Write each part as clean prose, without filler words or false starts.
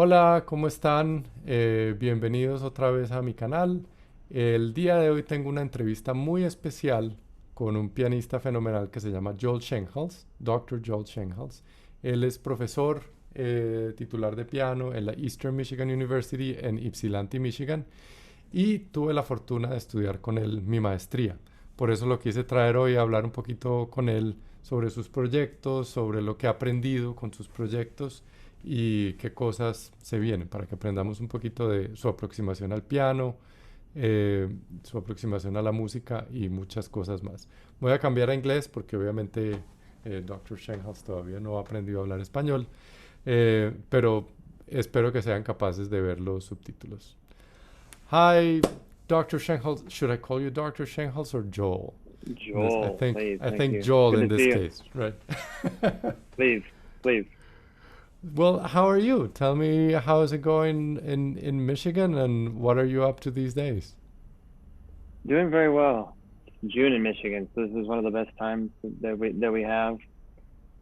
Hola, ¿cómo están? Bienvenidos otra vez a mi canal. El día de hoy tengo una entrevista muy especial con un pianista fenomenal que se llama Joel Schoenhals, Dr. Joel Schoenhals. Él es profesor titular de piano en la Eastern Michigan University en Ypsilanti, Michigan, y tuve la fortuna de estudiar con él mi maestría. Por eso lo quise traer hoy a hablar un poquito con él sobre sus proyectos, sobre lo que ha aprendido con sus proyectos y qué cosas se vienen para que aprendamos un poquito de su aproximación al piano, su aproximación a la música y muchas cosas más. Voy a cambiar a inglés porque obviamente Dr. Schoenhaus todavía no ha aprendido a hablar español, pero espero que sean capaces de ver los subtítulos. Hi, Dr. Schoenhaus. Should I call you Dr. Schoenhaus or Joel? This, I Joel, think please, I thank think you. Joel Good in to this see you. case, right? Please, please. Well, how are you? Tell me, how is it going in Michigan, and what are you up to these days? Doing very well. It's June in Michigan, so this is one of the best times that we have.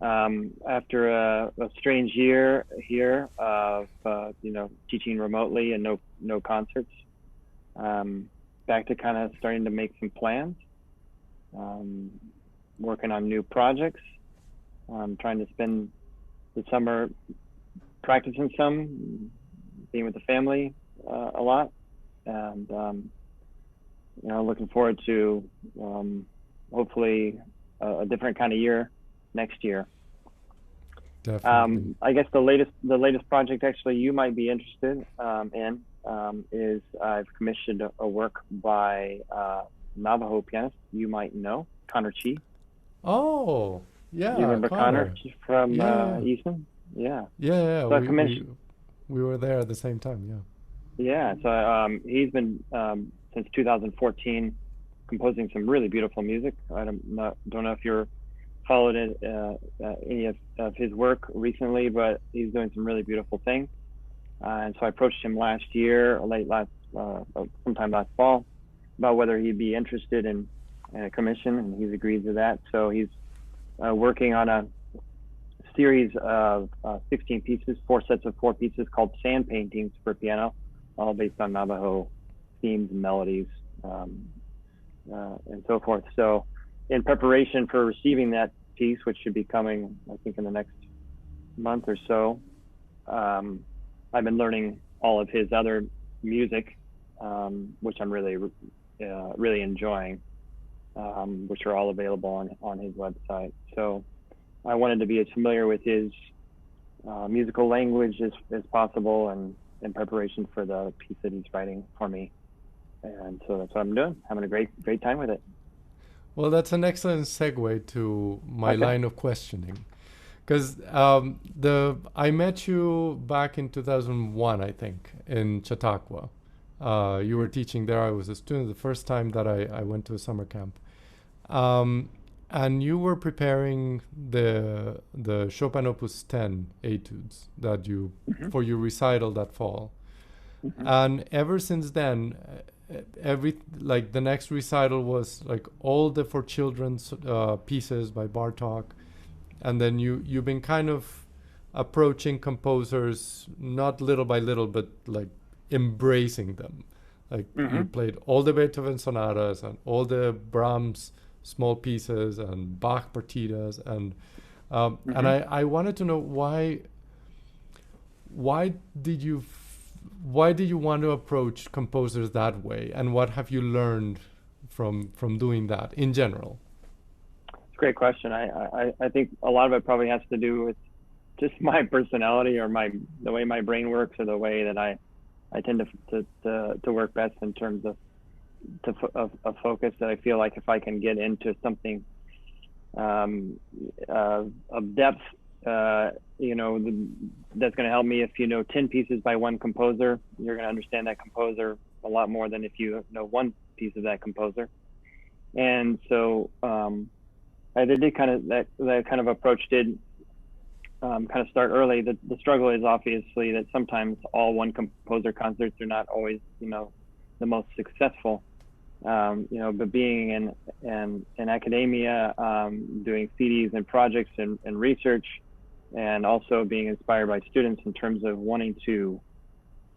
After a strange year here of teaching remotely and no concerts, back to kind of starting to make some plans. Um, Working on new projects. Trying to spend the summer practicing some, being with the family a lot, and looking forward to hopefully a different kind of year next year. Definitely. I guess the latest project actually you might be interested in is I've commissioned a work by Navajo pianist you might know, Connor Chi. Oh, Do you yeah, remember Connor Connor. from Yeah, yeah, Easton? Yeah. yeah, yeah. So I We commissioned. we we were there at the same time. Yeah. Yeah. So he's been since 2014 composing some really beautiful music. Don't know if you're followed any of his work recently, but he's doing some really beautiful things. And so I approached him last year, sometime last fall, about whether he'd be interested in a commission, and he's agreed to that. So he's working on a series of 16 pieces, 4 sets of 4 pieces called sand paintings for piano, all based on Navajo themes and melodies, and so forth. So in preparation for receiving that piece, which should be coming, I think, in the next month or so, I've been learning all of his other music, which I'm really enjoying, which are all available on his website. So I wanted to be as familiar with his musical language as possible, and in preparation for the piece that he's writing for me. And so that's what I'm doing. Having a great time with it. Well, that's an excellent segue to my Okay. line of questioning. Because the I met you back in 2001, I think, in Chautauqua. You were teaching there. I was a student the first time that I went to a summer camp. Um, and you were preparing the Chopin Opus 10 etudes that you Mm-hmm. for your recital that fall. Mm-hmm. And ever since then, every like the next recital was like all the for children's pieces by Bartok, and then you've been kind of approaching composers not little by little but like embracing them, like you Mm-hmm. played all the Beethoven sonatas and all the Brahms small pieces and Bach partitas, and Mm-hmm. I wanted to know why did you why did you want to approach composers that way, and what have you learned from doing that in general? It's a great question. I think a lot of it probably has to do with just my personality, or the way my brain works, or the way that I tend to work best in terms of focus. That I feel like if I can get into something of depth, that's going to help me. If you know 10 pieces by one composer, you're going to understand that composer a lot more than if you know one piece of that composer. And so I did kind of that kind of approach did kind of start early. The struggle is obviously that sometimes all one composer concerts are not always the most successful. But being in academia, doing CDs and projects and research, and also being inspired by students in terms of wanting to,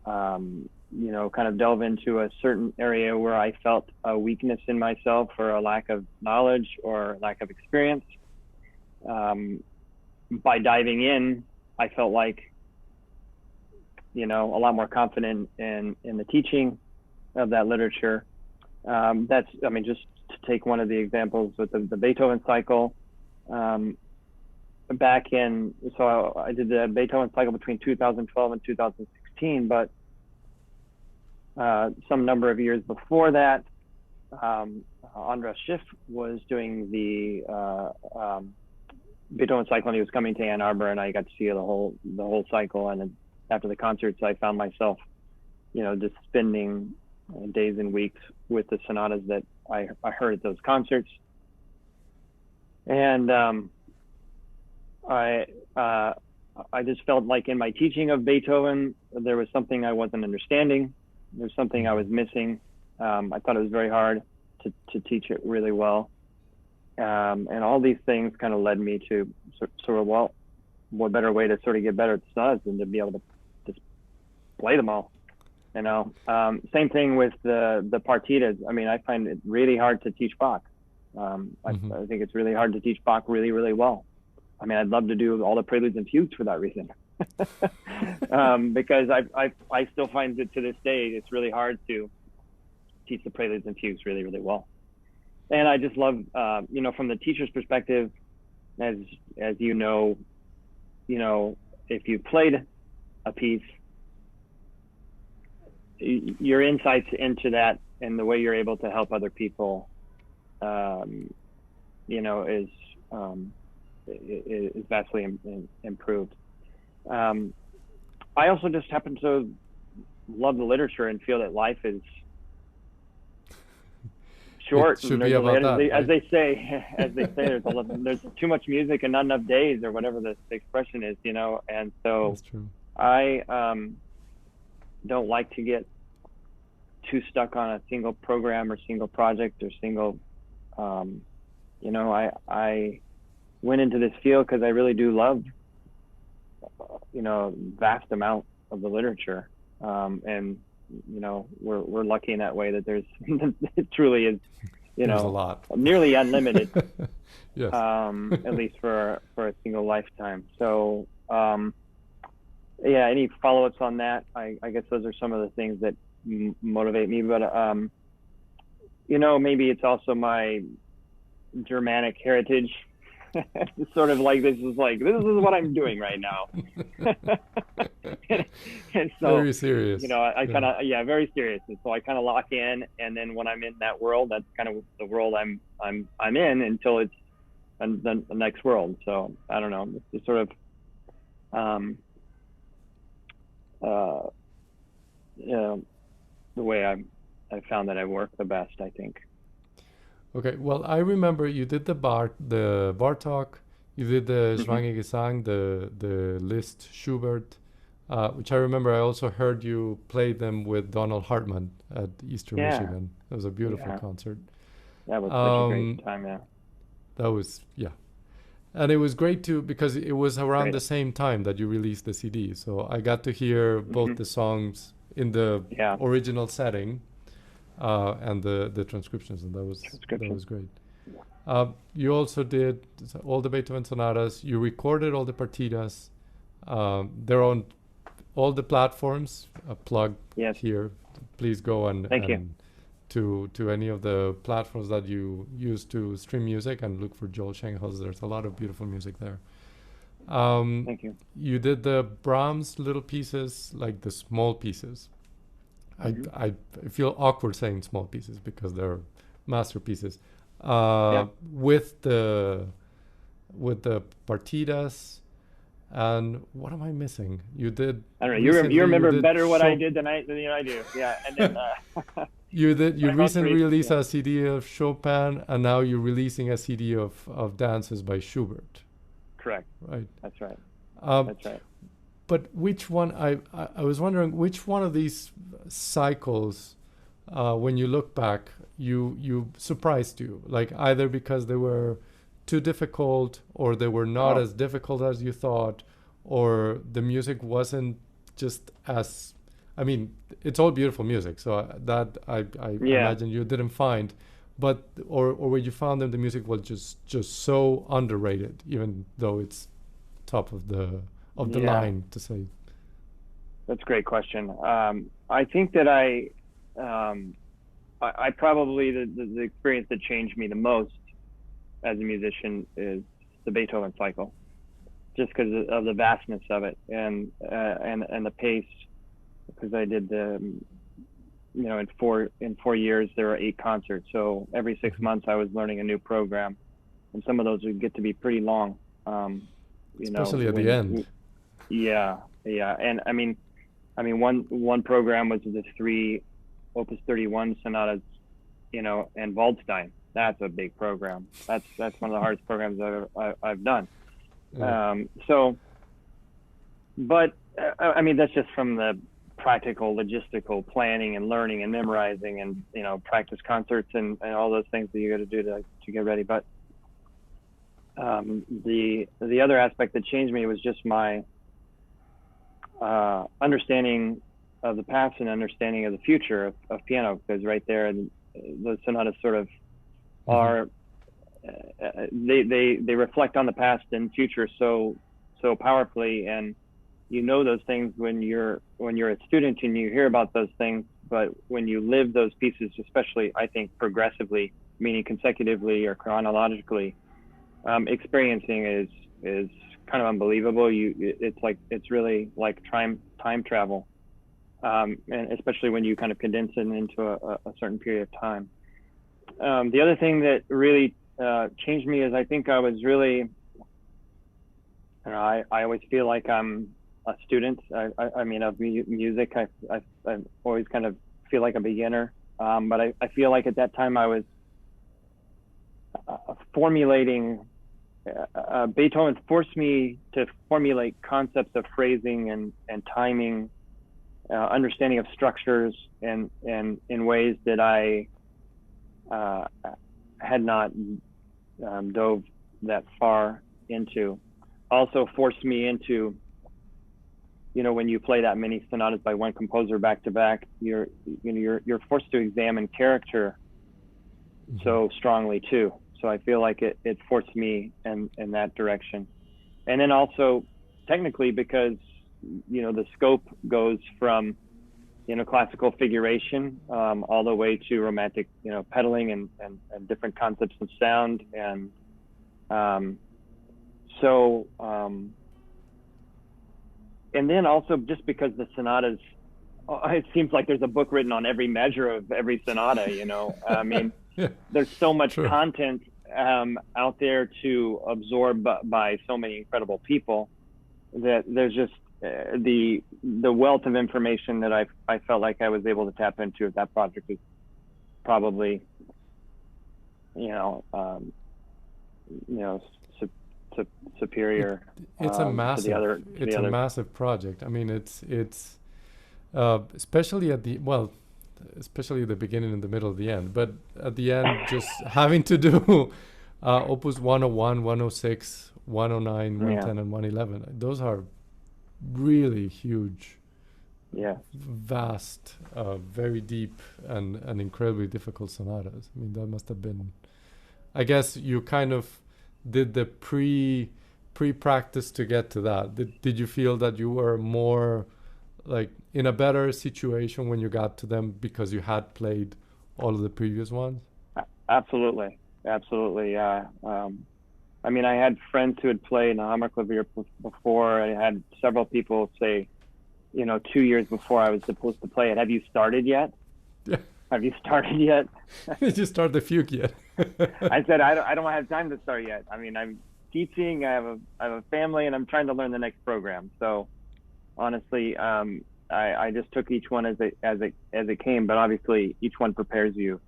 kind of delve into a certain area where I felt a weakness in myself or a lack of knowledge or lack of experience. By diving in, I felt like, a lot more confident in the teaching of that literature. Just to take one of the examples with the Beethoven Cycle. I did the Beethoven Cycle between 2012 and 2016, but some number of years before that, Andras Schiff was doing the Beethoven Cycle, and he was coming to Ann Arbor, and I got to see the whole cycle. And then after the concerts, I found myself, just spending days and weeks with the sonatas that I heard at those concerts. And I just felt like in my teaching of Beethoven, there was something I wasn't understanding. There's something I was missing. I thought it was very hard to teach it really well. And all these things kind of led me to what better way to sort of get better at the sonatas than to be able to just play them all. Same thing with the partitas. I mean, I find it really hard to teach Bach. I think it's really hard to teach Bach really, really well. I mean, I'd love to do all the preludes and fugues for that reason. Because I still find that to this day, it's really hard to teach the preludes and fugues really, really well. And I just love, from the teacher's perspective, as if you played a piece, your insights into that and the way you're able to help other people, is vastly improved. I also just happen to love the literature and feel that life is short. And as they say, there's too much music and not enough days, or whatever the expression is, And so I don't like to get too stuck on a single program or single project or single, I went into this field because I really do love, vast amount of the literature. And, we're lucky in that way that there's, it truly is, there's a lot. Nearly unlimited, yes. At least for a single lifetime. So, any follow-ups on that? I guess those are some of the things that motivate me, but, maybe it's also my Germanic heritage. It's sort of like this is what I'm doing right now. And so, very serious. I kind of very serious. And so I kind of lock in, and then when I'm in that world, that's kind of the world I'm in until it's the next world. So I don't know. It's just sort of the way I found that I work the best, I think. Okay, well, I remember you did the Bartók, you did the Schwange Gesang, the Liszt, Schubert, which I remember I also heard you play them with Donald Hartman at Eastern Michigan. It was a beautiful concert. That was such a great time, That was, And it was great too, because it was around the same time that you released the CD. So I got to hear both the songs in the original setting, and the transcriptions, and that was great. You also did all the Beethoven sonatas. You recorded all the partitas. They're on all the platforms. A plug here. Please go and to any of the platforms that you use to stream music and look for Joel Schoenhals. There's a lot of beautiful music there. Thank you. You did the Brahms little pieces, like the small pieces. I feel awkward saying small pieces because they're masterpieces. With the partitas, and what am I missing? You did. I don't know. You remember better what I did than I do. Yeah, and then you recently released a CD of Chopin, and now you're releasing a CD of dances by Schubert. Correct. Right. That's right. That's right. But which one? I was wondering which one of these cycles, when you look back, you surprised you, like either because they were too difficult, or they were not as difficult as you thought, or the music wasn't just as, I mean, it's all beautiful music, so that I imagine you didn't find, but or where you found that the music was just so underrated, even though it's top of the line, to say. That's a great question. I think that I probably the experience that changed me the most as a musician is the Beethoven Cycle, just because of the vastness of it and the pace. Because I did in 4 years there were 8 concerts, so every 6 months I was learning a new program, and some of those would get to be pretty long. Especially at the end. Yeah, and I mean one program was the 3 Opus 31 sonatas, and Waldstein. That's a big program. That's one of the hardest programs I've done. Yeah. But I mean, that's just from the practical, logistical planning and learning and memorizing and practice concerts and all those things that you got to do to get ready. But the other aspect that changed me was just my understanding of the past and understanding of the future of piano, because right there, and those sonatas sort of are they reflect on the past and future so powerfully, and those things when you're a student and you hear about those things, but when you live those pieces, especially I think progressively, meaning consecutively or chronologically, experiencing is kind of unbelievable. It's really like time travel, and especially when you kind of condense it into a certain period of time. The other thing that really changed me is I think I was really, I always feel like I'm a student. I mean, of music. I always kind of feel like a beginner, but I feel like at that time I was formulating. Beethoven forced me to formulate concepts of phrasing and timing, understanding of structures, and in ways that I had not dove that far into. Also forced me into, when you play that many sonatas by one composer back to back, you're forced to examine character so strongly too. So I feel like it forced me in that direction. And then also technically, because, the scope goes from, classical figuration, all the way to romantic, pedaling and different concepts of sound. And and then also just because the sonatas, it seems like there's a book written on every measure of every sonata, I mean, Yeah. There's so much True. content out there to absorb by so many incredible people that there's just the wealth of information that I felt like I was able to tap into at that project is probably, superior. It's a massive. To the other. It's a massive project. I mean, it's especially at the beginning and the middle of the end. But at the end, just having to do Opus 101, 106, 109, 110, and 111. Those are really huge, vast, very deep, and incredibly difficult sonatas. I mean, that must have been. I guess you kind of did the pre-practice to get to that. Did you feel that you were more like in a better situation when you got to them because you had played all of the previous ones? Absolutely. Yeah. I mean, I had friends who had played the Hammerklavier before. I had several people say, 2 years before I was supposed to play it, have you started yet? Yeah. Have you started yet? Did you start the fugue yet? I said, I don't have time to start yet. I mean, I'm teaching, I have a family, and I'm trying to learn the next program. So honestly, I just took each one as it came, but obviously each one prepares you,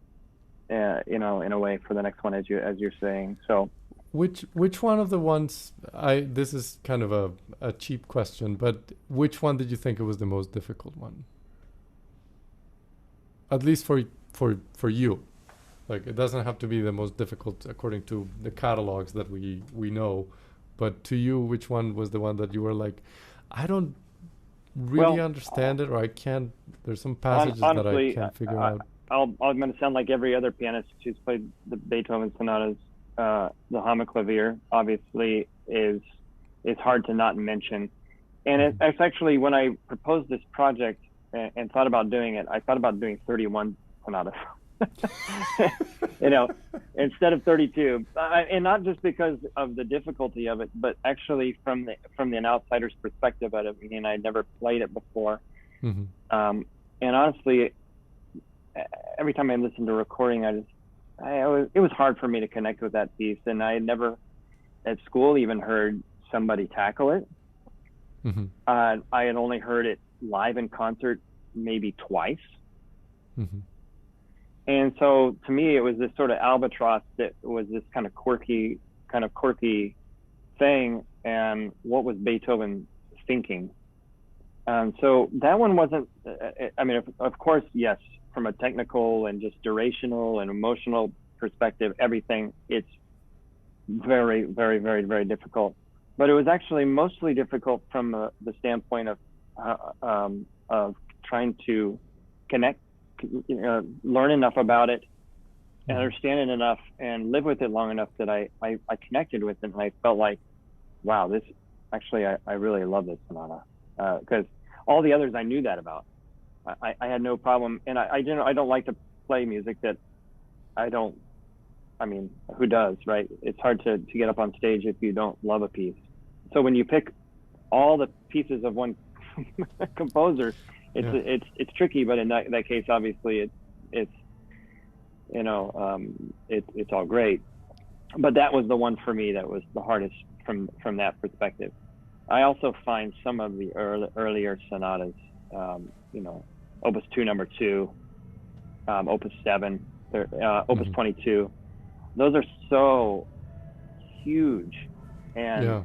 in a way for the next one, as you're saying. So which one of the ones, this is kind of a cheap question, but which one did you think it was the most difficult one? At least for you. Like it doesn't have to be the most difficult according to the catalogs that we know, but to you, which one was the one that you were like, I don't really understand it, or I can't. There's some passages that I honestly, can't figure out. I'm going to sound like every other pianist who's played the Beethoven sonatas. The Hammerklavier obviously is hard to not mention, and it's actually, when I proposed this project and thought about doing it, I thought about doing 31 sonatas. You know, instead of 32, and not just because of the difficulty of it, but actually from an outsider's perspective of it. I mean, I'd never played it before, and honestly, every time I listened to a recording, it was hard for me to connect with that piece, and I had never at school even heard somebody tackle it. I had only heard it live in concert maybe twice. And so to me, it was this sort of albatross that was this kind of quirky thing. And what was Beethoven thinking? So that one wasn't, I mean, of course, yes, from a technical and just durational and emotional perspective, everything, it's very, very, very, very difficult. But it was actually mostly difficult from the standpoint of trying to connect, learn enough about it, and understand it enough, and live with it long enough that I connected with it, and I felt like, wow, this actually, I really love this sonata, because all the others I knew that about. I had no problem, and I don't like to play music that I mean, who does, right? It's hard to get up on stage if you don't love a piece. So when you pick all the pieces of one composer, it's tricky, but in that case, obviously, it's all great. But that was the one for me that was the hardest from that perspective. I also find some of the earlier sonatas, Opus 2, number 2, Opus 7, Opus 22. Those are so huge, and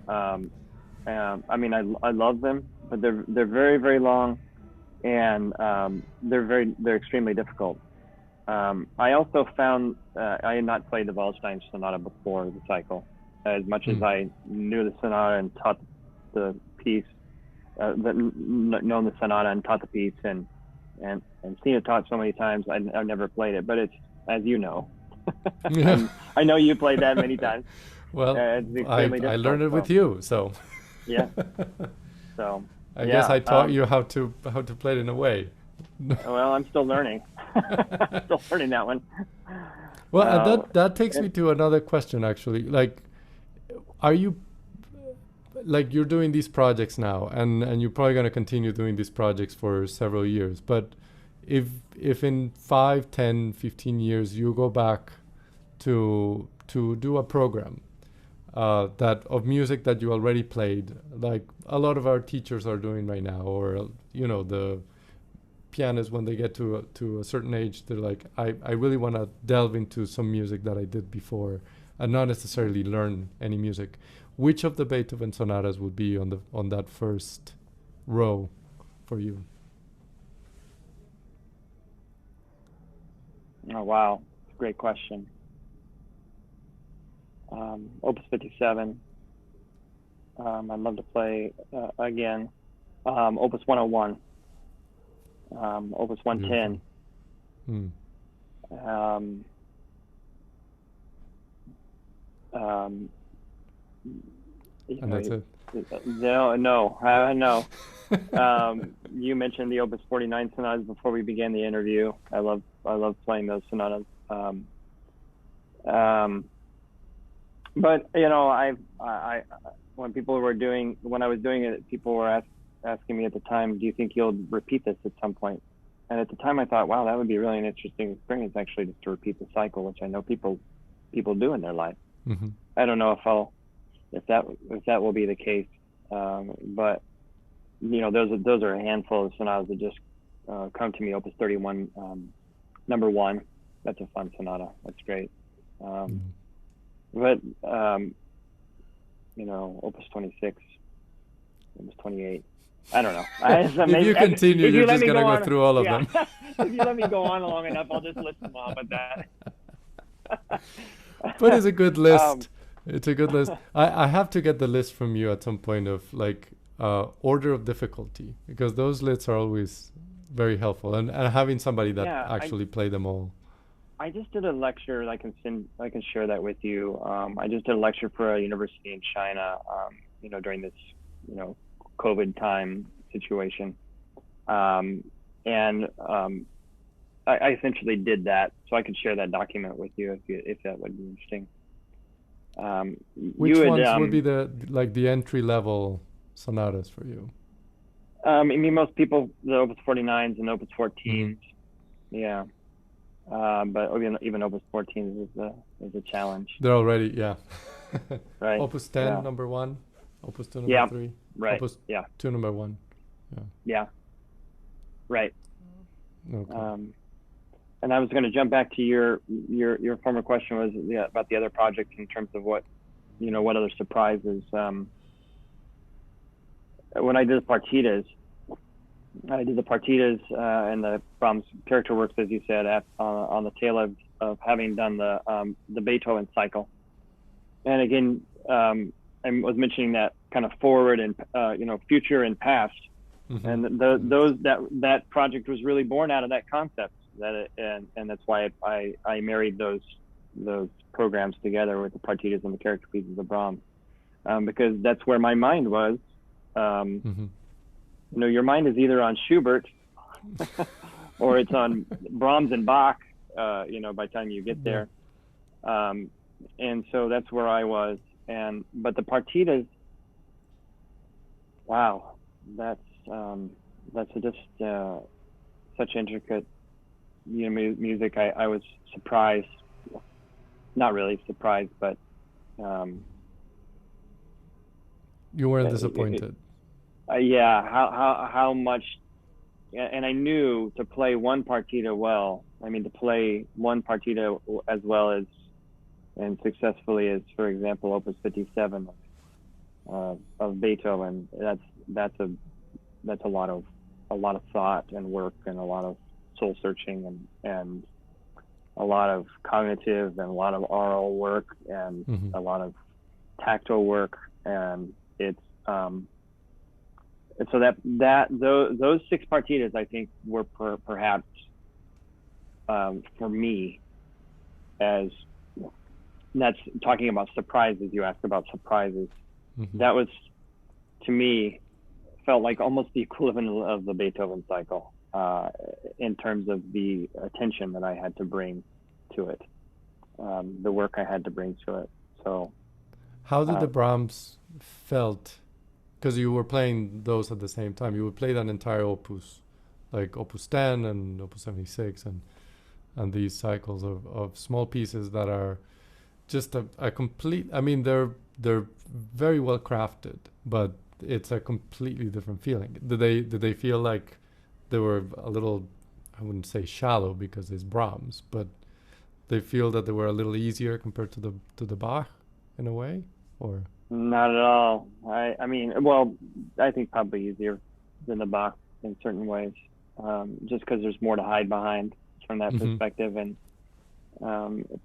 I mean, I love them, but they're very, very long, and they're extremely difficult. I also found I had not played the Waldstein Sonata before the cycle, as much as I knew the sonata and taught the piece, known the sonata and taught the piece, and seen it taught so many times. I've never played it, but it's, as you know, I know you played that many times. Well, I learned it with you, so yeah. So I guess I taught you how to play it in a way. Well, I'm still learning. Still learning that one. Well, that takes me to another question, actually. Like, are you, like, you're doing these projects now, and you're probably going to continue doing these projects for several years, but if in 5, 10, 15 years you go back to do a program that of music that you already played, like a lot of our teachers are doing right now, or the pianists, when they get to a certain age, they're like, I really want to delve into some music that I did before and not necessarily learn any music. Which of the Beethoven sonatas would be on that first row for you? Oh, wow. Great question. Opus 57. I'd love to play again. Opus 101. Opus 110. And that's it. No. You mentioned the Opus 49 sonatas before we began the interview. I love playing those sonatas. But when I was doing it, people were asking me at the time, do you think you'll repeat this at some point? And at the time I thought, wow, that would be really an interesting experience, actually, just to repeat the cycle, which I know people do in their life. I don't know if that will be the case, but those are a handful of sonatas that just come to me. Opus 31, number 1, that's a fun sonata. That's great. But Opus 26, Opus 28. I don't know. If you continue, you're just going to go through all of them. If you let me go on long enough, I'll just list them all. But that. But it's a good um, list. It's a good list. I have to get the list from you at some point of like order of difficulty, because those lists are always very helpful, and having somebody that yeah, actually play them all. I just did a lecture. I can share that with you. I just did a lecture for a university in China. During this, COVID time situation, um, and I essentially did that, so I could share that document with you if that would be interesting. You Which would, ones would be the like the entry level sonatas for you? I mean, most people the Opus 49s and Opus Hmm. 14s, yeah. But even Opus 14s is a challenge, They're already, yeah. right? Opus 10 Yeah, number 1, Opus 2 number yeah, 3, right. Opus Yeah, 2 number 1. Yeah. yeah, right. Okay. Um, and I was going to jump back to your former question was, yeah, about the other projects in terms of what other surprises. When I did the partitas and the Brahms character works, as you said, on the tail of having done the Beethoven Cycle. And again, I was mentioning that kind of forward and future and past, Hmm. and Yes. that project was really born out of that concept. And that's why I married those programs together with the partitas and the character pieces of Brahms, because that's where my mind was. Um, Hmm. your mind is either on Schubert or it's on Brahms and Bach. By the time you get Yeah. there, um, and so that's where I was. But the partitas, wow, that's just such intricate, music. I was surprised, not really surprised, but um, You weren't it, disappointed. yeah, how much. And I knew to play one partita well. I mean, to play one partita as well as and successfully as, for example, Opus 57 of Beethoven. That's a lot of thought and work and a lot of soul searching and a lot of cognitive and a lot of oral work and Hmm. a lot of tactile work, and it's and so those six partitas I think were perhaps, for me, as that's talking about surprises. You asked about surprises. Hmm. That was, to me, felt like almost the equivalent of the Beethoven cycle, in terms of the attention that I had to bring to it, the work I had to bring to it. So, How did the uh, Brahms felt? Because you were playing those at the same time. You would play that entire opus, like Opus 10 and Opus 76, and these cycles of small pieces that are just a complete. I mean, they're very well crafted, but it's a completely different feeling. Did they feel like they were a little? I wouldn't say shallow because it's Brahms, but they feel that they were a little easier compared to the Bach in a way, or. not at all. I mean, well, I think probably easier than the Bach in certain ways, just because there's more to hide behind from that Hmm. perspective, and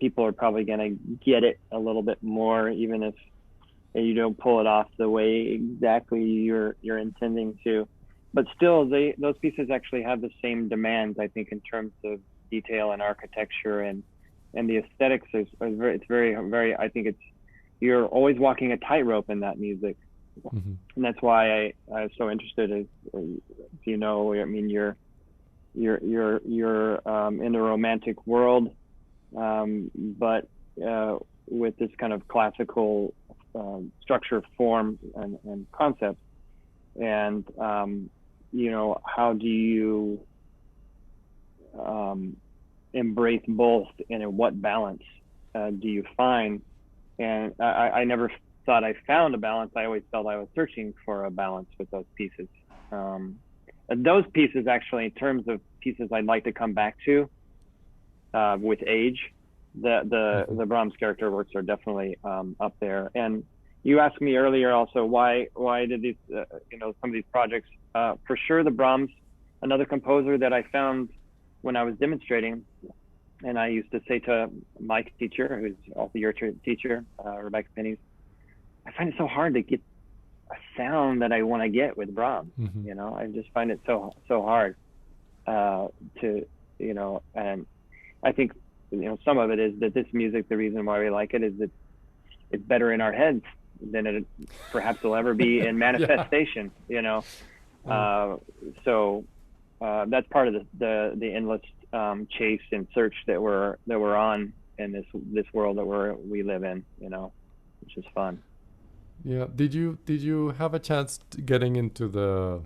people are probably going to get it a little bit more, even if you don't pull it off the way exactly you're intending to. But still, those pieces actually have the same demands, I think, in terms of detail and architecture, and the aesthetics is very, it's very, very. I think you're always walking a tightrope in that music, Hmm. and that's why I was so interested. As I mean, you're in the romantic world, but with this kind of classical structure, form, and concept. And how do you embrace both, and in what balance do you find? And I never thought I found a balance. I always felt I was searching for a balance with those pieces. Um, those pieces, actually, in terms of pieces I'd like to come back to with age, Hmm. the Brahms character works are definitely up there. And you asked me earlier also why did these some of these projects, for sure the Brahms, another composer that I found when I was demonstrating, And I used to say to my teacher, who's also your teacher, Rebecca Pennies, I find it so hard to get a sound that I want to get with Brahms. Mm-hmm. You know, I just find it so hard to, you know, and I think, you know, some of it is that this music, the reason why we like it is that it's better in our heads than it perhaps will ever be in manifestation. You know, so that's part of the endless chase and search that we're on in this world that we live in. You know, which is fun. Yeah. Did you have a chance getting into the,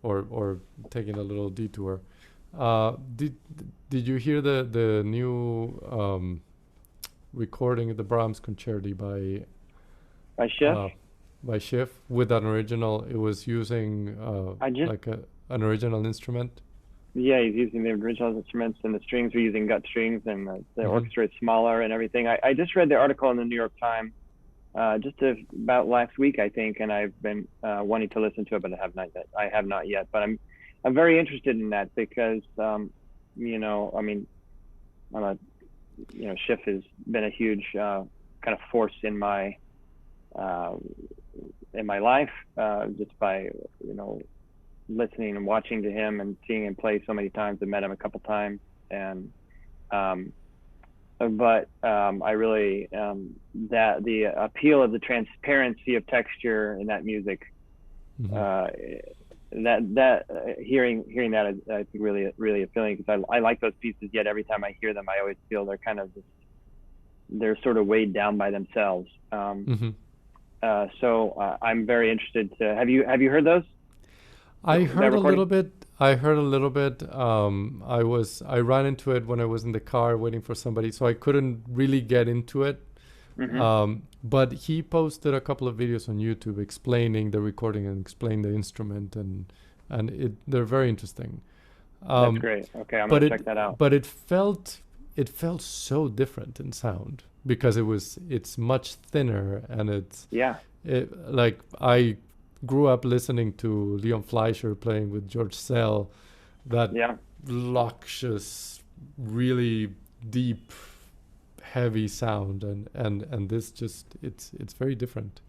or taking a little detour? Did you hear the new recording of the Brahms Concerti By Schiff? By Schiff with an original? It was using like an original instrument. Yeah, he's using the original instruments, and the strings are using gut strings, and the orchestra is smaller and everything. I just read the article in the New York Times just about last week, I think, and I've been wanting to listen to it, but I have not yet. But I'm very interested in that because you know, I mean, you know, Schiff has been a huge kind of force in my life, just by, you know, listening and watching to him and seeing him play so many times. I met him a couple times, and but I really that the appeal of the transparency of texture in that music, hearing that is, I think, really appealing, because I like those pieces. Yet every time I hear them, I always feel they're kind of they're sort of weighed down by themselves. So I'm very interested to have you heard those? I heard a little bit. I ran into it when I was in the car waiting for somebody, so I couldn't really get into it. But he posted a couple of videos on YouTube explaining the recording and explaining the instrument, and they're very interesting. That's great. Okay, I'm gonna check that out. But it felt so different in sound because it's much thinner, and like I grew up listening to Leon Fleischer playing with George Sell, that luscious, really deep, heavy sound, and this just it's very different,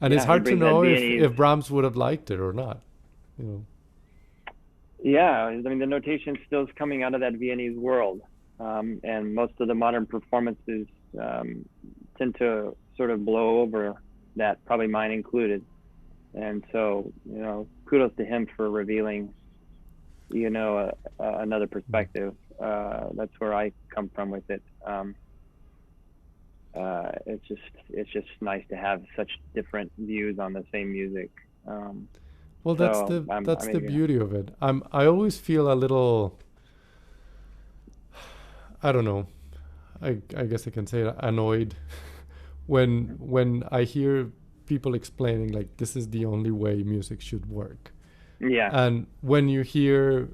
and it's hard to know if Brahms would have liked it or not, you know. Yeah, I mean, the notation still is coming out of that Viennese world, and most of the modern performances tend to sort of blow over that, probably mine included. And so, you know, kudos to him for revealing, you know, another perspective. That's where I come from with it. It's just nice to have such different views on the same music. Well, that's the beauty of it. I always feel a little, I don't know, I guess I can say it, annoyed when I hear people explaining like this is the only way music should work. Yeah. And when you hear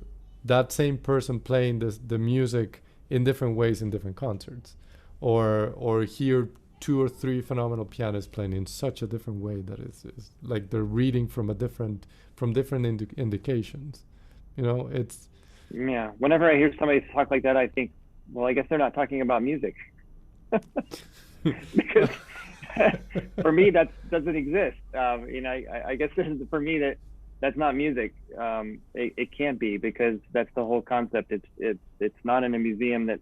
that same person playing the music in different ways in different concerts, or hear two or three phenomenal pianists playing in such a different way that is like they're reading from different indications, you know, it's. Yeah. Whenever I hear somebody talk like that, I think, well, I guess they're not talking about music. Because for me, that doesn't exist. You know, I guess for me that's not music. It can't be, because that's the whole concept. It's not in a museum that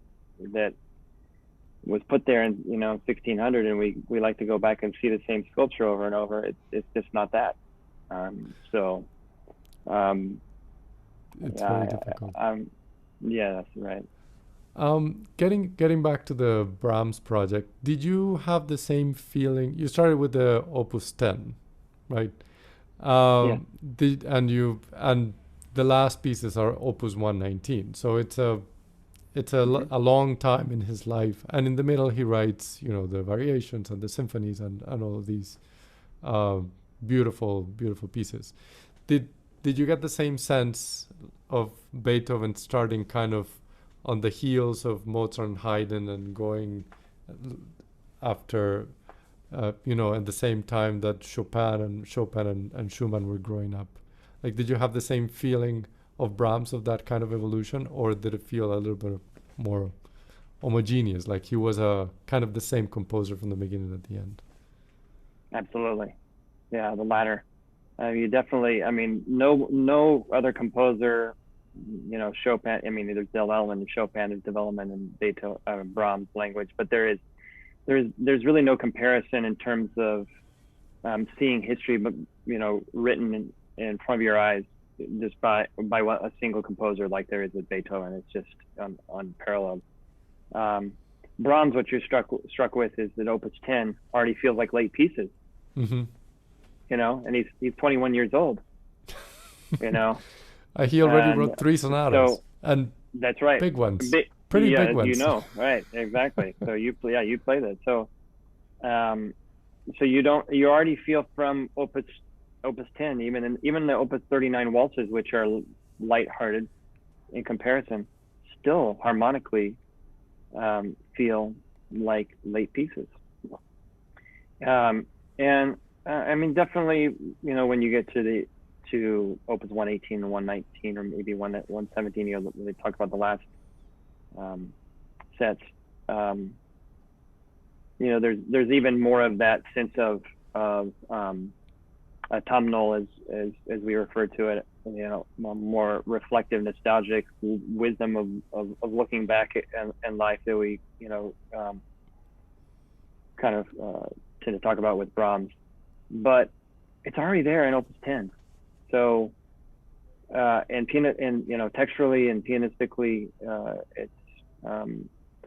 was put there in, you know, 1600, and we like to go back and see the same sculpture over and over. It's just not that. So it's very difficult. Yeah, that's right. Getting back to the Brahms project, did you have the same feeling? You started with the Opus 10, right? Yeah. And the last pieces are Opus 119. So it's a long time in his life, and in the middle he writes, you know, the variations and the symphonies and all of these beautiful pieces. Did you get the same sense of Beethoven starting kind of on the heels of Mozart and Haydn and going after, you know, at the same time that Chopin and Schumann were growing up? Like, did you have the same feeling of Brahms, of that kind of evolution, or did it feel a little bit more homogeneous, like he was a kind of the same composer from the beginning to the end. Absolutely. Yeah, the latter. You definitely, I mean, no other composer, you know, Chopin, I mean, there's development in Chopin, there's development in Beethoven, Brahms language, but there's really no comparison in terms of seeing history, but, you know, written in front of your eyes just by a single composer like there is with Beethoven. It's just unparalleled. Brahms, what you're struck with is that Opus 10 already feels like late pieces. Mm-hmm. You know, and he's 21 years old. You know, he already wrote 3 sonatas, and that's right, big ones, pretty big ones. You know, right? Exactly. So you play that. So, so you already feel from Opus 10, even the Opus 39 waltzes, which are lighthearted in comparison, still harmonically feel like late pieces. And I mean, definitely, you know, when you get to Opus 118 and 119, or maybe 117, you know, they talk about the last sets. You know, there's even more of that sense of autumnal, as we refer to it. You know, more reflective, nostalgic wisdom of looking back at life that we, you know, kind of tend to talk about with Brahms. But it's already there in Opus 10. So, and you know, texturally and pianistically, it's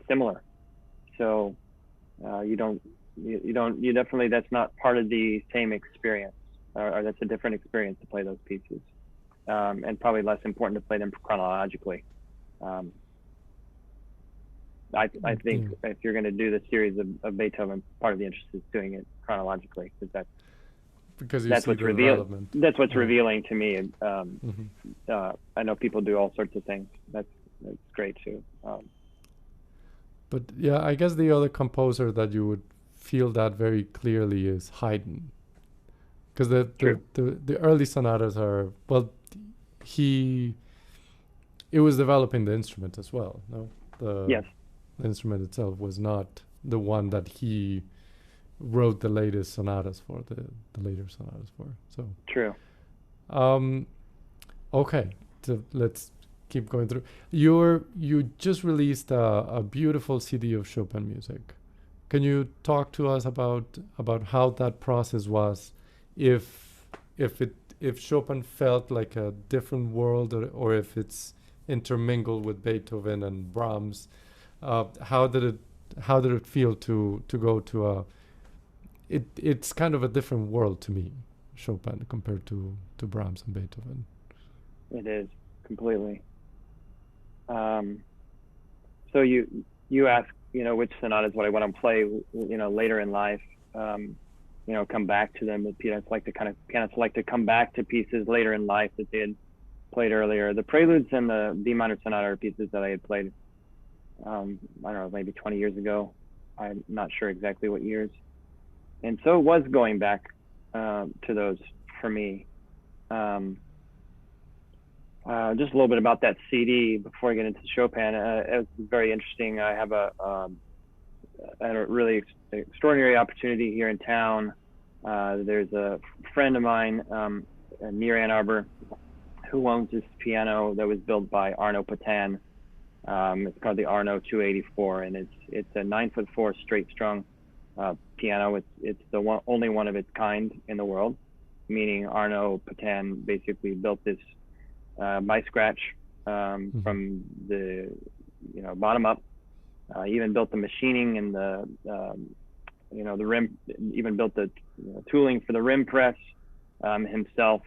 similar. So, you definitely, that's not part of the same experience, or that's a different experience to play those pieces, and probably less important to play them chronologically. I think if you're going to do the series of Beethoven, part of the interest is doing it chronologically, because that's what's revealing. That's what's revealing to me. I know people do all sorts of things. That's great too. But yeah, I guess the other composer that you would feel that very clearly is Haydn, because the early sonatas are, well, it was developing the instrument as well. No, yes. The instrument itself was not the one that he wrote the latest sonatas for, the later sonatas for. So true. Okay, so let's keep going through. You just released a beautiful CD of Chopin music. Can you talk to us about how that process was? If Chopin felt like a different world, or if it's intermingled with Beethoven and Brahms, how did it feel to go to a it's kind of a different world to me, Chopin, compared to Brahms and Beethoven. It is completely. So you ask, you know, which sonatas what I want to play, you know, later in life. You know, come back to them. The pianists like to come back to pieces later in life that they had played earlier. The preludes and the B minor sonata are pieces that I had played, I don't know, maybe 20 years ago. I'm not sure exactly what years. And so it was going back to those for me. Just a little bit about that CD before I get into Chopin. It was very interesting. I have I had a really extraordinary opportunity here in town. There's a friend of mine near Ann Arbor who owns this piano that was built by Arno Patan. It's called the Arno 284, and it's a 9'4" straight strung piano. It's the only one of its kind in the world, meaning Arno Patan basically built this by scratch from the bottom up. Even built the machining and the the rim. Even built the tooling for the rim press himself.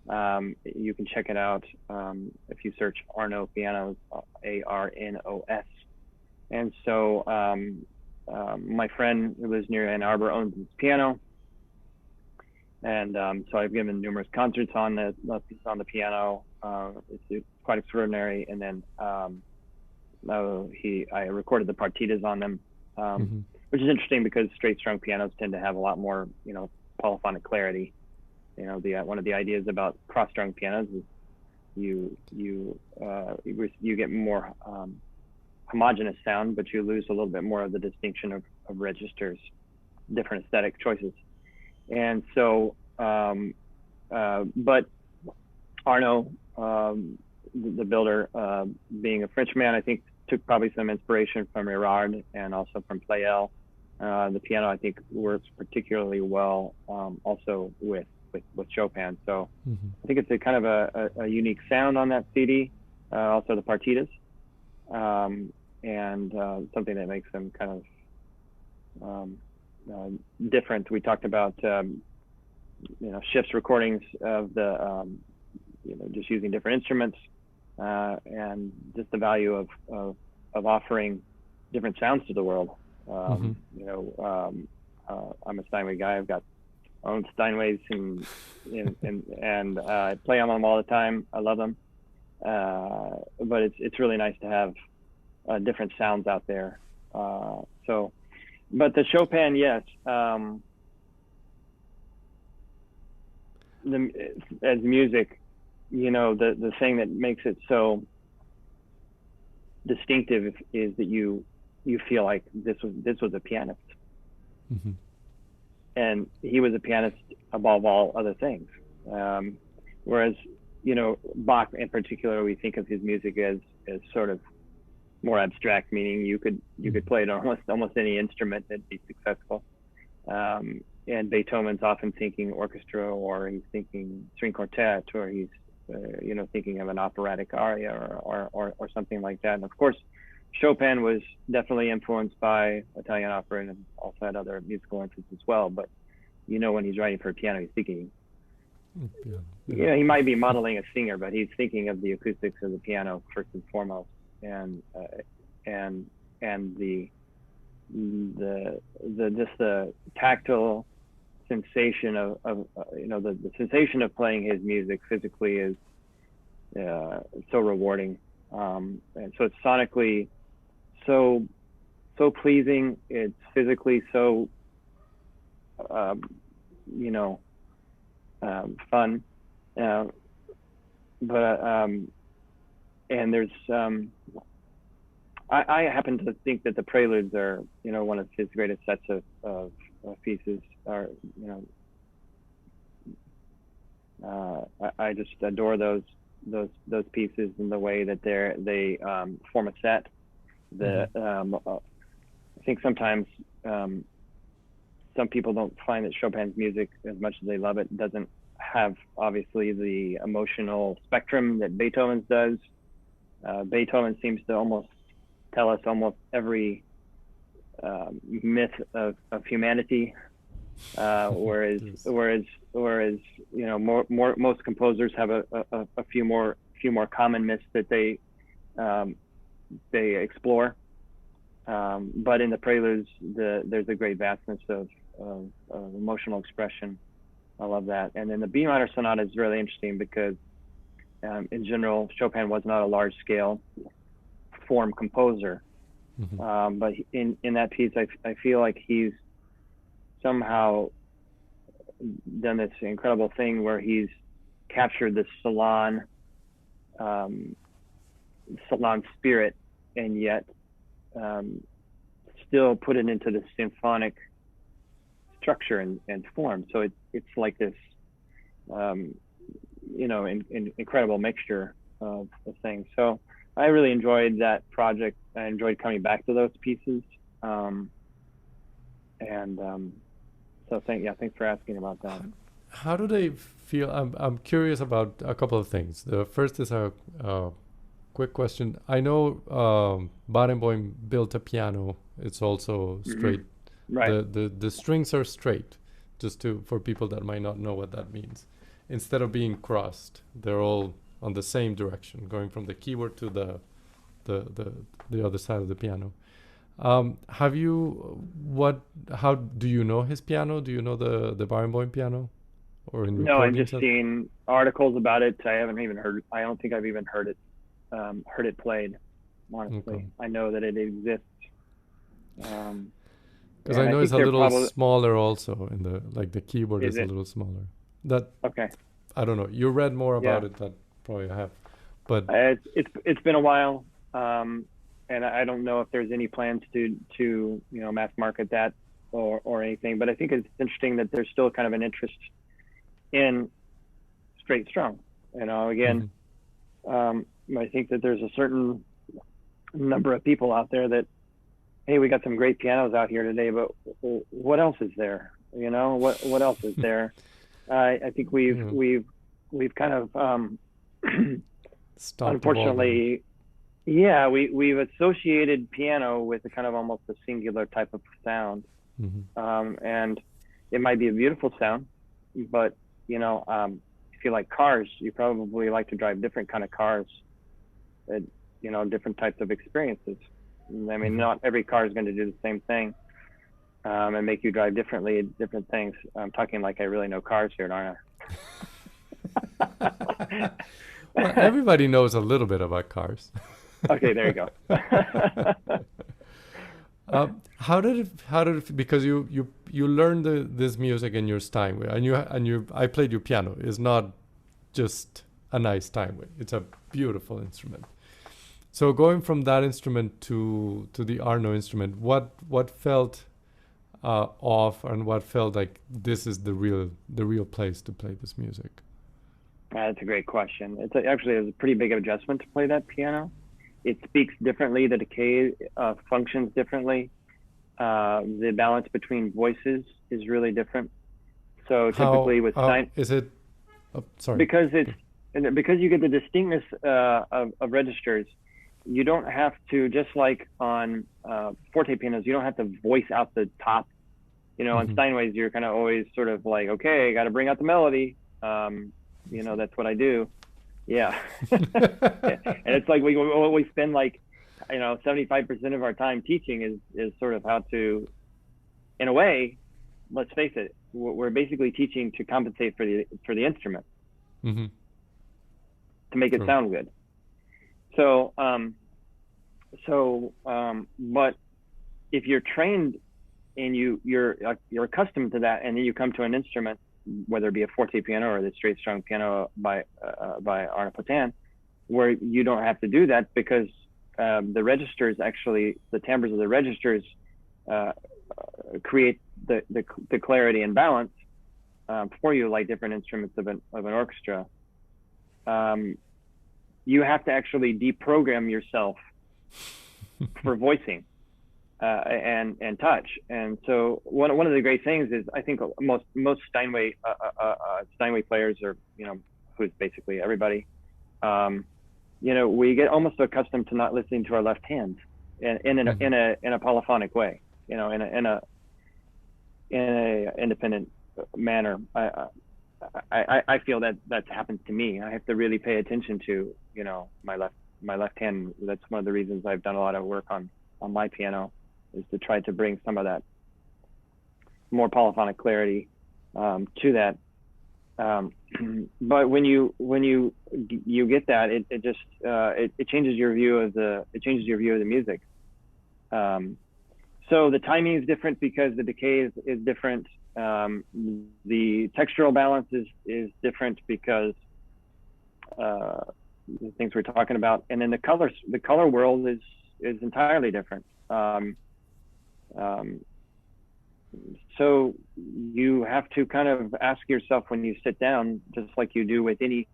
You can check it out if you search Arno Pianos, Arnos. And so my friend who lives near Ann Arbor owns this piano, and so I've given numerous concerts on the piano. It's quite extraordinary. And then I recorded the partitas on them, which is interesting because straight strung pianos tend to have a lot more polyphonic clarity. One of the ideas about cross strung pianos is you get more homogeneous sound, but you lose a little bit more of the distinction of registers, different aesthetic choices. And so, but Arno, the builder, being a Frenchman, I think took probably some inspiration from Erard and also from Pleyel. The piano, I think, works particularly well also with Chopin. So I think it's a kind of a unique sound on that CD. Also the partitas, and something that makes them kind of different. We talked about Schiff's recordings of the just using different instruments, and just the value of offering different sounds to the world. I'm a Steinway guy. I've got my own Steinways and I play on them all the time. I love them. But it's really nice to have different sounds out there. But the Chopin, yes. As music, the thing that makes it so distinctive is that you feel like this was a pianist, and he was a pianist above all other things. Whereas Bach in particular, we think of his music as sort of more abstract, meaning you could play it on almost any instrument and be successful. And Beethoven's often thinking orchestra, or he's thinking string quartet, or he's thinking of an operatic aria or something like that. And of course, Chopin was definitely influenced by Italian opera and also had other musical influences as well. But when he's writing for a piano, he's thinking. He might be modeling a singer, but he's thinking of the acoustics of the piano first and foremost, and the just the tactile sensation of the sensation of playing his music physically is so rewarding, and so it's sonically so pleasing. It's physically so fun, and there's I happen to think that the preludes are one of his greatest sets of pieces. Are I just adore those pieces and the way that they form a set. I think sometimes some people don't find that Chopin's music, as much as they love it, doesn't have obviously the emotional spectrum that Beethoven's does. Beethoven seems to almost tell us almost every myth of humanity, whereas most composers have a few more common myths that they explore. But in the preludes, there's a great vastness of emotional expression. I love that. And then the B minor sonata is really interesting because in general, Chopin was not a large scale form composer. But in that piece, I feel like he's somehow done this incredible thing where he's captured the salon spirit, and yet still put it into the symphonic structure and form. So it's like this incredible mixture of things. So I really enjoyed that project. I enjoyed coming back to those pieces. So thanks for asking about that. How do they feel? I'm curious about a couple of things. The first is a quick question. I know Barenboim built a piano. It's also straight. Right. The strings are straight, for people that might not know what that means. Instead of being crossed, they're all on the same direction, going from the keyboard to the other side of the piano. How do you know his piano? Do you know the Barenboim piano? Or in no, I've just seen articles about it. I haven't even heard. I don't think I've even heard it played. Honestly, okay. I know that it exists. Because I know it's a little smaller also. The keyboard is a little smaller. Okay. I don't know. You read more about it than probably I have, but it's been a while. and I don't know if there's any plans to mass market that or anything. But I think it's interesting that there's still kind of an interest in straight strung. Again, I think that there's a certain number of people out there that, hey, we got some great pianos out here today, but what else is there? What else is there? I think we've kind of unfortunately, we've associated piano with a kind of almost a singular type of sound, and it might be a beautiful sound, but if you like cars, you probably like to drive different kind of cars, different types of experiences. I mean, not every car is going to do the same thing, and make you drive differently at different things. I'm talking like I really know cars here, aren't I? Well, everybody knows a little bit about cars. Okay, there you go. How did it, because you learned this music in your Steinway, and I played your piano. It's not just a nice Steinway. It's a beautiful instrument. So going from that instrument to the Arno instrument, what felt off, and what felt like this is the real place to play this music? That's a great question. It was a pretty big adjustment to play that piano. It speaks differently. The decay functions differently. The balance between voices is really different. So typically with is it? Oh, sorry. Because you get the distinctness of registers. You don't have to, just like on forte pianos, you don't have to voice out the top. On Steinways, you're kind of always sort of like, okay, I got to bring out the melody. That's what I do. Yeah. And it's like we spend like, 75% of our time teaching is sort of how to, in a way, let's face it, we're basically teaching to compensate for the instrument, to make it sound good. So, but if you're trained and you're accustomed to that, and then you come to an instrument, whether it be a forte piano or the straight strung piano by Arno Potan, where you don't have to do that, because the registers, actually, the timbres of the registers create the clarity and balance for you, like different instruments of an orchestra. You have to actually deprogram yourself for voicing and touch. And so one of the great things is, I think most Steinway players, or who's basically everybody, we get almost accustomed to not listening to our left hands in a polyphonic way, in a independent manner. I feel that's happened to me. I have to really pay attention to my left hand. That's one of the reasons I've done a lot of work on my piano, is to try to bring some of that more polyphonic clarity to that. But when you get that, it just it changes your view of the music. So the timing is different because the decay is different. The textural balance is different because the things we're talking about, and then the color world is entirely different. So you have to kind of ask yourself when you sit down, just like you do with any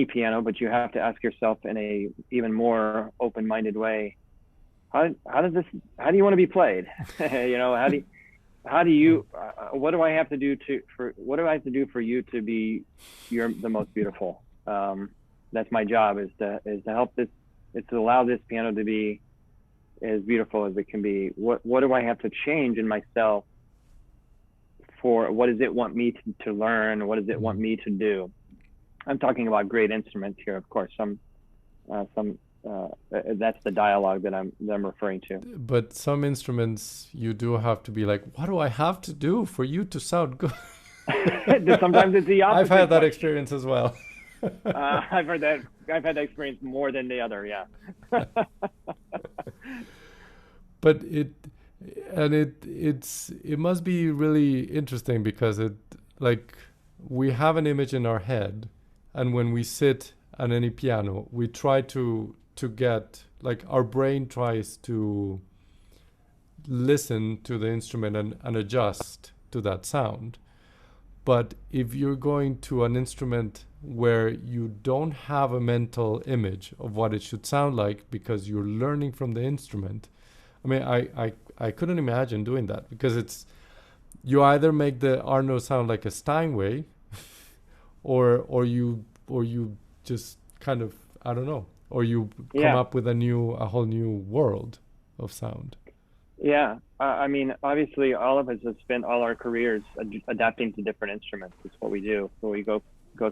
piano, but you have to ask yourself in a even more open-minded way, how do you want to be played? What do I have to do for you to be the most beautiful? That's my job, is to help this, is to allow this piano to be as beautiful as it can be. What do I have to change in myself for, what does it want me to learn? What does it want me to do? I'm talking about great instruments here, of course. That's the dialogue that I'm referring to. But some instruments, you do have to be like, what do I have to do for you to sound good? Sometimes it's the opposite. I've had that experience as well. I've had that experience more than the other, yeah. But it must be really interesting, because we have an image in our head, and when we sit at any piano, we try to get like our brain tries to listen to the instrument and adjust to that sound. But if you're going to an instrument where you don't have a mental image of what it should sound like because you're learning from the instrument, I mean, I couldn't imagine doing that, because it's, you either make the Arno sound like a Steinway, or you just kind of, I don't know, or you come up with a whole new world of sound. Yeah, I mean, obviously, all of us have spent all our careers adapting to different instruments. It's what we do. So we go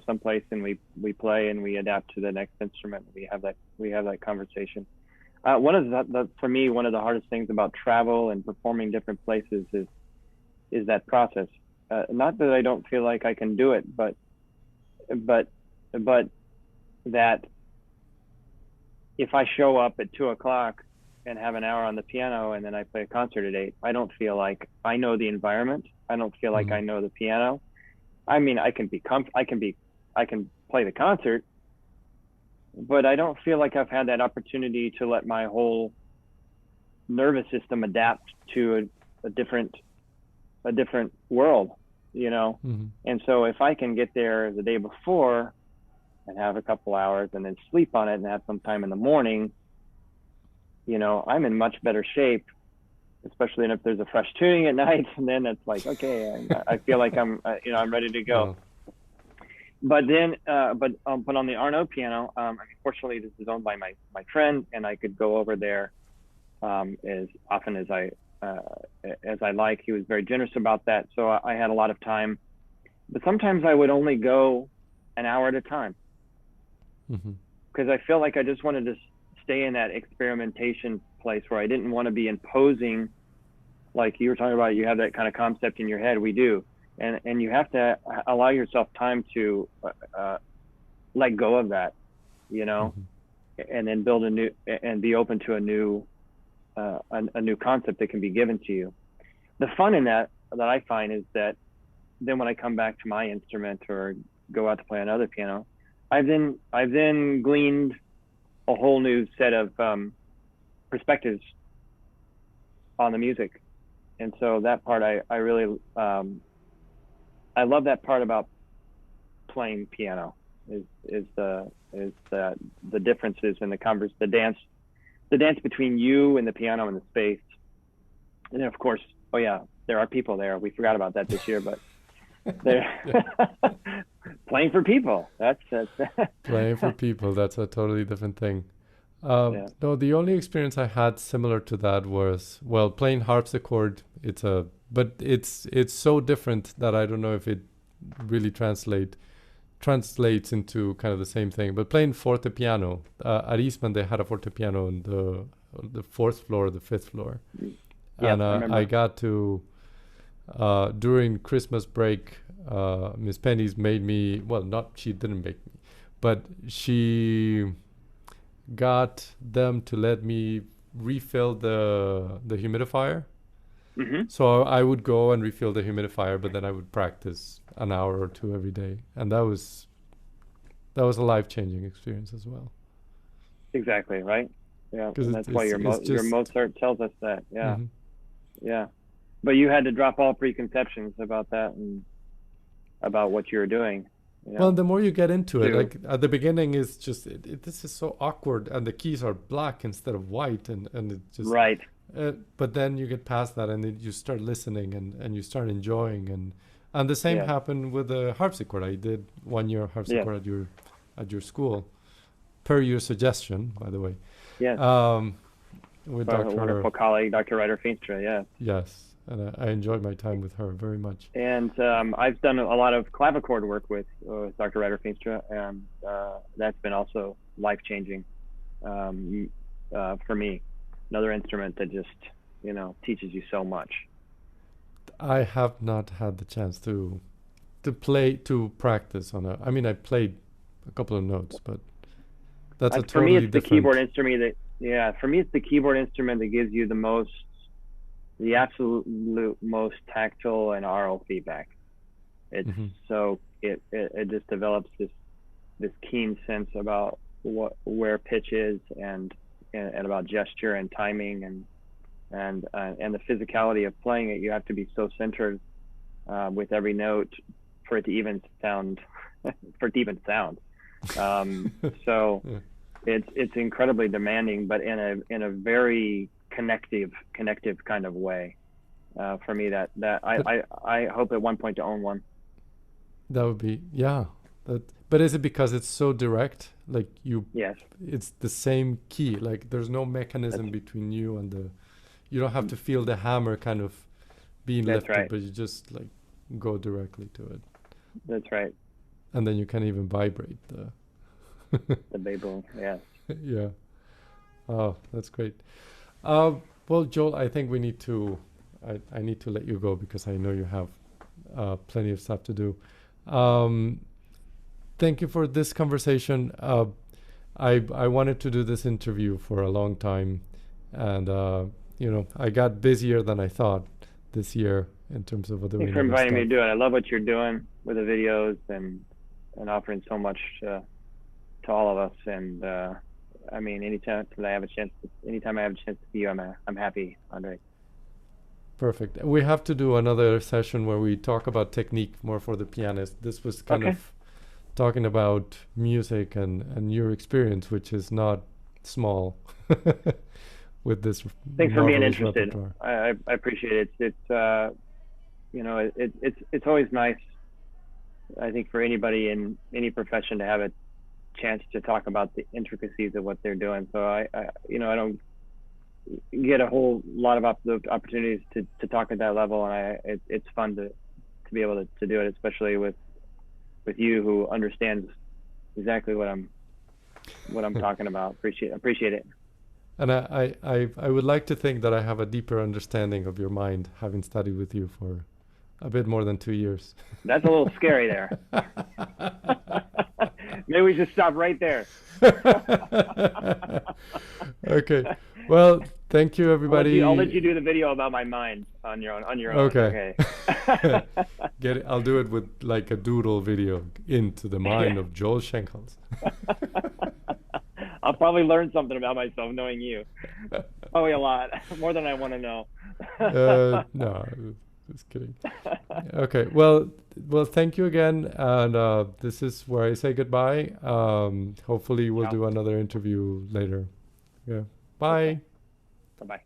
someplace and we play and we adapt to the next instrument. We have that conversation. One of the for me, one of the hardest things about travel and performing different places is that process. Not that I don't feel like I can do it, but that if I show up at 2:00 and have an hour on the piano and then I play a concert at 8, I don't feel like I know the environment. I don't feel like I know the piano. I mean, I can play the concert, but I don't feel like I've had that opportunity to let my whole nervous system adapt to a different world, you know? And so if I can get there the day before and have a couple hours and then sleep on it and have some time in the morning, you know, I'm in much better shape, especially if there's a fresh tuning at night. And then it's like, okay, I feel like I'm ready to go. But then, but on the Arno piano, I mean, fortunately, this is owned by my friend, and I could go over there as often as I like. He was very generous about that, so I had a lot of time. But sometimes I would only go an hour at a time, because I feel like I just wanted to stay in that experimentation place where I didn't want to be imposing, like you were talking about. You have that kind of concept in your head. We do. And you have to allow yourself time to let go of that, you know, and then build a new, and be open to a new concept that can be given to you. The fun in that I find is that then when I come back to my instrument or go out to play another piano, I've then gleaned a whole new set of perspectives on the music, and so that part I really I love that part about playing piano is the differences in the dance between you and the piano and the space. And then of course, oh yeah, there are people there. We forgot about that this year, but they're playing for people. That's playing for people. That's a totally different thing. No, the only experience I had similar to that was, well, playing harpsichord. But it's so different that I don't know if it really translates into kind of the same thing. But playing fortepiano, at Eastman they had a fortepiano on the 4th floor, the 5th floor, and I got to during Christmas break. Miss Penny's made me. Well, she didn't make me, but she got them to let me refill the humidifier. So I would go and refill the humidifier, but then I would practice an hour or two every day, and that was a life-changing experience as well. Exactly, right? Yeah, and that's why your Mozart tells us that. Yeah, yeah. But you had to drop all preconceptions about that and about what you were doing. You know? Well, the more you get into it, like at the beginning, it's just this is so awkward, and the keys are black instead of white, and it just right. But then you get past that, and then you start listening, and you start enjoying, and the same happened with the harpsichord. I did 1 year harpsichord at your school, per your suggestion, by the way. Yes. With a wonderful colleague, Dr. Ryder Feenstra. Yeah. Yes, and I enjoyed my time with her very much. And I've done a lot of clavichord work with Dr. Ryder Feenstra, and that's been also life-changing for me. Another instrument that just, teaches you so much. I have not had the chance to practice on I mean, I played a couple of notes, but that's a totally different. For me, it's the keyboard instrument for me, it's the keyboard instrument that gives you the absolute most tactile and aural feedback. It's so it just develops this keen sense about where pitch is and and about gesture and timing and the physicality of playing it. You have to be so centered with every note for it to even sound, So Yeah. it's incredibly demanding, but in a very connective kind of way. For me, that I hope at one point to own one. That would be, yeah. But is it because it's so direct? Like Yes, it's the same key. Like there's no mechanism between you and you don't have to feel the hammer kind of being that's lifted, right. but you just like go directly to it. That's right. And then you can even vibrate the. The Babel, yeah. Yeah. Oh, that's great. Well, Joel, I think we need to. I need to let you go because I know you have plenty of stuff to do. Um, Thank you for this conversation. I wanted to do this interview for a long time, and I got busier than I thought this year in terms of Thanks for other inviting me stuff. to do it. I love what you're doing with the videos and offering so much to all of us. And I mean, anytime I have a chance to see you, I'm happy, Andre. Perfect. We have to do another session where we talk about technique more for the pianist. This was kind Okay. of talking about music and your experience, which is not small with this Thanks for being marvelous interested. repertoire. I appreciate it. It's always nice, I think, for anybody in any profession to have a chance to talk about the intricacies of what they're doing. So I don't get a whole lot of opportunities to talk at that level, and it's fun to be able to do it, especially with you, who understands exactly what I'm talking about. Appreciate it. And I would like to think that I have a deeper understanding of your mind, having studied with you for a bit more than 2 years. That's a little scary there. Maybe we should stop right there. Okay. Well, thank you, everybody. I'll let you do the video about my mind on your own. Okay. Okay. Get it. I'll do it with like a doodle video into the mind of Joel Schoenhals. I'll probably learn something about myself knowing you. Probably a lot more than I want to know. No, just kidding. Okay. Well, thank you again, and this is where I say goodbye. Hopefully, we'll Ciao. do another interview later. Yeah. Bye. Okay. Bye-bye.